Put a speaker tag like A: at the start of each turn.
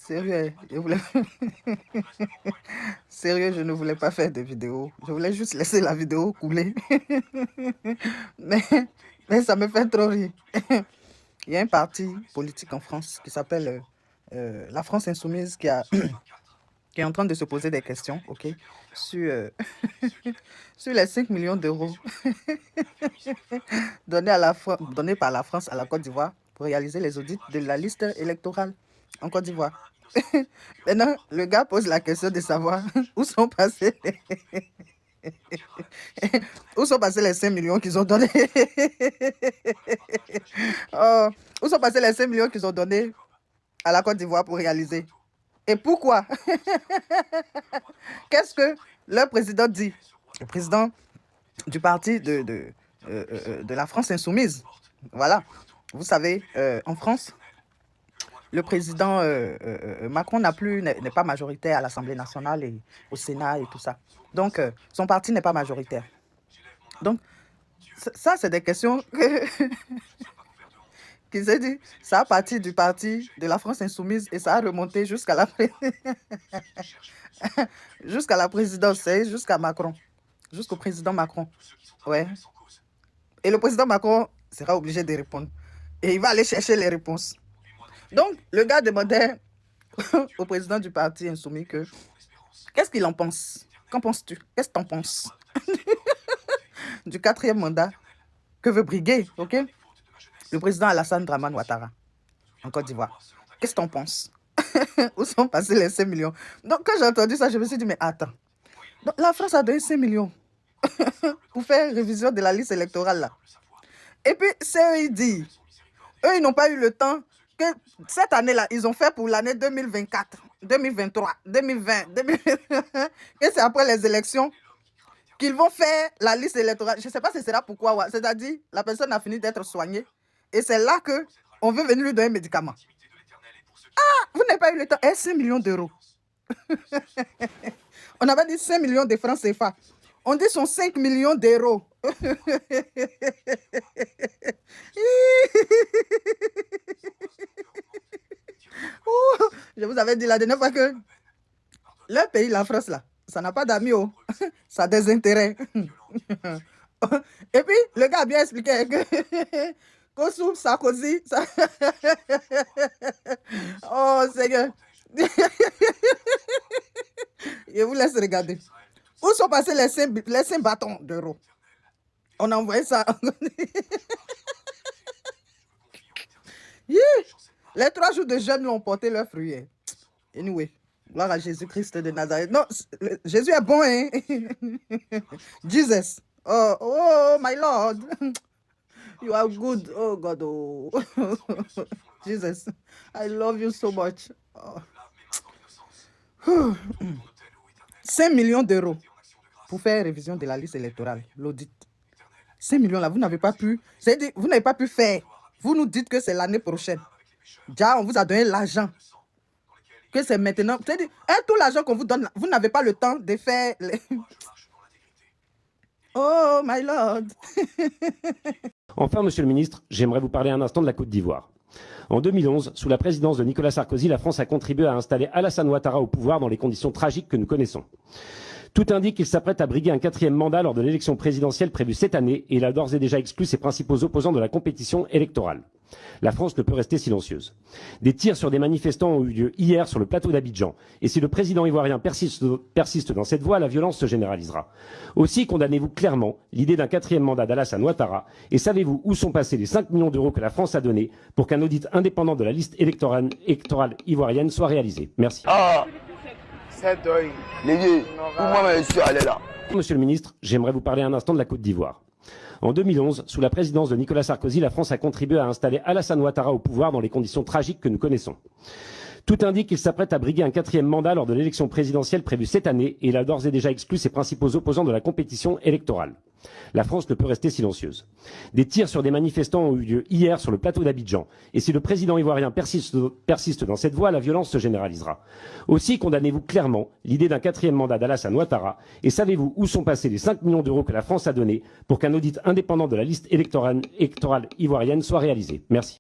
A: Sérieux, je voulais... Sérieux, je ne voulais pas faire de vidéo. Je voulais juste laisser la vidéo couler. mais, mais ça me fait trop rire. Il y a un parti politique en France qui s'appelle la France Insoumise qui est en train de se poser des questions, ok, sur, sur les 5 millions d'euros donnés par la France à la Côte d'Ivoire pour réaliser les audits de la liste électorale en Côte d'Ivoire. Maintenant, le gars pose la question de savoir où sont passés où sont passés les 5 millions qu'ils ont donnés. Oh, où sont passés les 5 millions qu'ils ont donnés à la Côte d'Ivoire pour réaliser. Et pourquoi? Qu'est-ce que le président dit? Le président du parti de la France Insoumise. Voilà. Vous savez, en France, le président Macron n'est pas majoritaire à l'Assemblée nationale et au Sénat et tout ça. Donc, son parti n'est pas majoritaire. Donc, ça, c'est des questions qui s'est dit, ça a parti du parti de la France Insoumise et ça a remonté jusqu'à la, jusqu'à la présidence, jusqu'à Macron, jusqu'au président Macron. Ouais. Et le président Macron sera obligé de répondre. Et il va aller chercher les réponses. Donc, le gars demandait au président du parti insoumis que qu'est-ce qu'il en pense? Qu'en penses-tu? Qu'est-ce que tu en penses du 4e mandat que veut briguer, ok? Le président Alassane Dramane Ouattara en Côte d'Ivoire. Qu'est-ce que tu en penses? Où sont passés les 5 millions? Donc, quand j'ai entendu ça, je me suis dit, mais attends. Donc, la France a donné 5 millions pour faire révision de la liste électorale là. Et puis, c'est eux, ils disent, eux, ils n'ont pas eu le temps que cette année-là, ils ont fait pour l'année 2024, 2023, 2020, 2020, et c'est après les élections qu'ils vont faire la liste électorale. Je ne sais pas si c'est là pourquoi, c'est-à-dire la personne a fini d'être soignée et c'est là qu'on veut venir lui donner un médicament. Ah, vous n'avez pas eu le temps. 5 millions d'euros. On avait dit 5 millions de francs CFA. On dit son 5 millions d'euros. Je vous avais dit la dernière fois que le pays, la France, là, ça n'a pas d'amis, oh. Ça a des intérêts. Et puis, le gars a bien expliqué que Kosoum, Sarkozy, ça... Oh, Seigneur. Je vous laisse regarder. Où sont passés les 5 bâtons d'euros? On a envoyé ça. Les 3 jours de jeûne l'ont porté leurs fruits. Anyway, gloire à Jésus-Christ de Nazareth. Non, Jésus est bon, hein? Jesus. Oh, my Lord. You are good. Oh, God. Oh. Jesus. I love you so much. Oh. 5 millions d'euros pour faire révision de la liste électorale, l'audit. 5 millions là, vous n'avez pas pu. C'est-à-dire, vous n'avez pas pu faire. Vous nous dites que c'est l'année prochaine. Déjà, on vous a donné l'argent. Que c'est maintenant. C'est-à-dire, tout l'argent qu'on vous donne, vous n'avez pas le temps de faire. Oh, my Lord.
B: Enfin, Monsieur le Ministre, j'aimerais vous parler un instant de la Côte d'Ivoire. En 2011, sous la présidence de Nicolas Sarkozy, la France a contribué à installer Alassane Ouattara au pouvoir dans les conditions tragiques que nous connaissons. Tout indique qu'il s'apprête à briguer un 4e mandat lors de l'élection présidentielle prévue cette année et il a d'ores et déjà exclu ses principaux opposants de la compétition électorale. La France ne peut rester silencieuse. Des tirs sur des manifestants ont eu lieu hier sur le plateau d'Abidjan. Et si le président ivoirien persiste dans cette voie, la violence se généralisera. Aussi condamnez-vous clairement l'idée d'un 4e mandat d'Alassane Ouattara et savez-vous où sont passés les 5 millions d'euros que la France a donnés pour qu'un audit indépendant de la liste électorale ivoirienne soit réalisé. Merci. Monsieur le Ministre, j'aimerais vous parler un instant de la Côte d'Ivoire. En 2011, sous la présidence de Nicolas Sarkozy, la France a contribué à installer Alassane Ouattara au pouvoir dans les conditions tragiques que nous connaissons. Tout indique qu'il s'apprête à briguer un 4e mandat lors de l'élection présidentielle prévue cette année et il a d'ores et déjà exclu ses principaux opposants de la compétition électorale. La France ne peut rester silencieuse. Des tirs sur des manifestants ont eu lieu hier sur le plateau d'Abidjan. Et si le président ivoirien persiste dans cette voie, la violence se généralisera. Aussi condamnez-vous clairement l'idée d'un 4e mandat d'Alassane Ouattara et savez-vous où sont passés les 5 millions d'euros que la France a donnés pour qu'un audit indépendant de la liste électorale ivoirienne soit réalisé. Merci.